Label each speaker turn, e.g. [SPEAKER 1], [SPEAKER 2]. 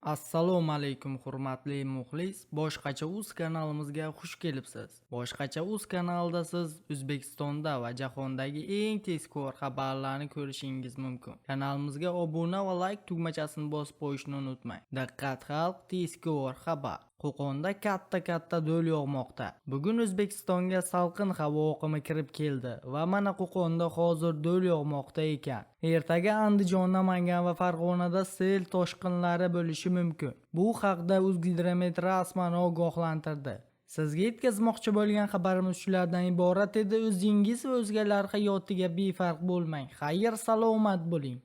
[SPEAKER 1] Assalomu alaykum hurmatli muxlis. Boshqacha.uz kanalimizga xush kelibsiz. Boshqacha.uz kanalida siz O'zbekistonda va jahondagi eng tezkor xabarlarni ko'rishingiz mumkin. Kanalimizga obuna va like tugmachasini bosib qo'yishni unutmang. Diqqat xalq, tezkor xabar. Qo'qonda katta do'l yog'moqda. Bugun O'zbekistonga salqin havo oqimi kirib keldi va mana Qo'qonda hozir do'l yog'moqda ekan. Ertaga Andijon, Namangan va Farg'onada sel toshqinlari bo'lishi mumkin. Bu haqda O'zgidromet rasman ogohlantirdi. Sizga yetkazmoqchi bo'lgan xabarimiz shulardan iborat edi. O'zingiz va o'zgalar hayotiga befarq bo'lmang. Xayr, salomat bo'ling.